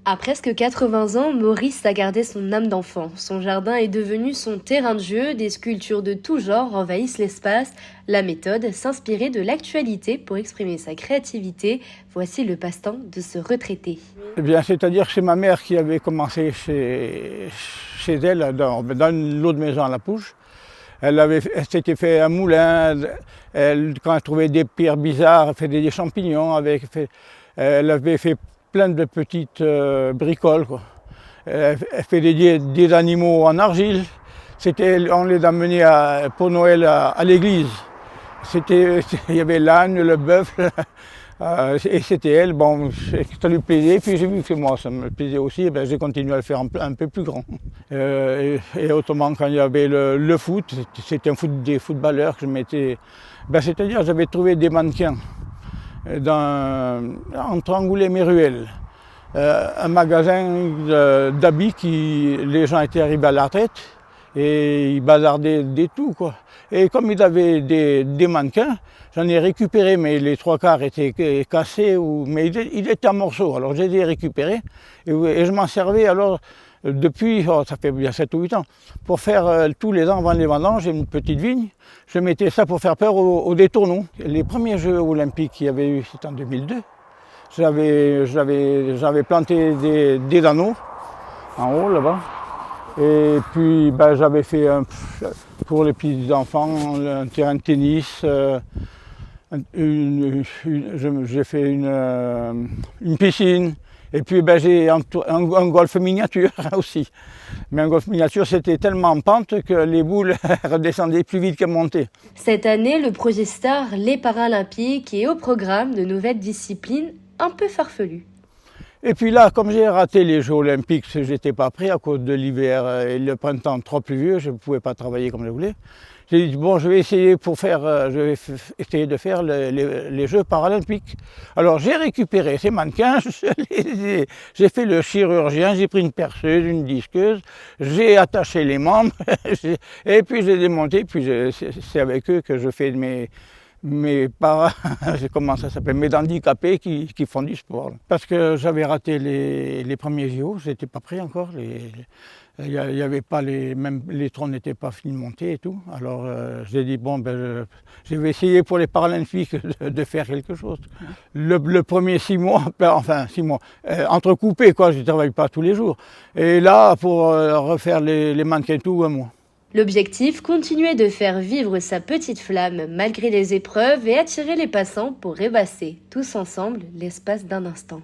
À presque 80 ans, Maurice a gardé son âme d'enfant. Son jardin est devenu son terrain de jeu, des sculptures de tout genre envahissent l'espace. La méthode, s'inspirer de l'actualité pour exprimer sa créativité. Voici le passe-temps de ce retraité. Eh bien, c'est-à-dire que c'est ma mère qui avait commencé chez elle, dans l'autre maison à la Pouche. Elle s'était fait un moulin, quand elle trouvait des pierres bizarres, elle faisait des champignons, elle avait fait plein de petites bricoles, quoi. Elle fait des animaux en argile. On les amenait pour Noël à l'église. Il y avait l'âne, le bœuf, et c'était elle. Bon, ça lui plaisait. Puis j'ai vu que moi, ça me plaisait aussi. Et ben, j'ai continué à le faire un peu plus grand. Et autrement, quand il y avait le foot, c'était des footballeurs que je mettais. Ben, c'est-à-dire, j'avais trouvé des mannequins entre Angoulême et Ruelle. Un magasin d'habits qui les gens étaient arrivés à la retraite et ils bazardaient des tout, quoi. Et comme ils avaient des mannequins, j'en ai récupéré, mais les trois quarts étaient cassés, mais ils étaient en morceaux. Alors je les ai récupérés et je m'en servais alors depuis, ça fait bien 7 ou 8 ans, pour faire tous les ans avant les vendanges, j'ai une petite vigne, je mettais ça pour faire peur aux détourneaux. Les premiers Jeux olympiques qu'il y avait eu, c'était en 2002. J'avais planté des anneaux en haut là-bas. Et puis ben, j'avais fait pour les petits enfants un terrain de tennis. J'ai fait une piscine. Et puis ben, j'ai un golf miniature aussi. Mais un golf miniature, c'était tellement en pente que les boules redescendaient plus vite qu'elles montaient. Cette année, le projet Star, les Paralympiques, est au programme de nouvelles disciplines un peu farfelues. Et puis là, comme j'ai raté les Jeux olympiques, je n'étais pas prêt à cause de l'hiver et le printemps trop pluvieux, je ne pouvais pas travailler comme je voulais. J'ai dit, bon, je vais essayer de faire les Jeux paralympiques. Alors j'ai récupéré ces mannequins, j'ai fait le chirurgien, j'ai pris une perceuse, une disqueuse, j'ai attaché les membres, et puis je les ai démontés, puis c'est avec eux que je fais comment ça s'appelle, mes handicapés qui font du sport. Parce que j'avais raté les premiers JO, j'étais pas prêt encore. Il y avait pas même les troncs n'étaient pas finis de monter et tout. Alors j'ai dit bon ben je vais essayer pour les Paralympiques de faire quelque chose. Le premier 6 mois, enfin 6 mois, entrecoupé quoi, je ne travaille pas tous les jours. Et là pour refaire les mannequins tout, un mois. L'objectif, continuer de faire vivre sa petite flamme malgré les épreuves et attirer les passants pour rêvasser tous ensemble l'espace d'un instant.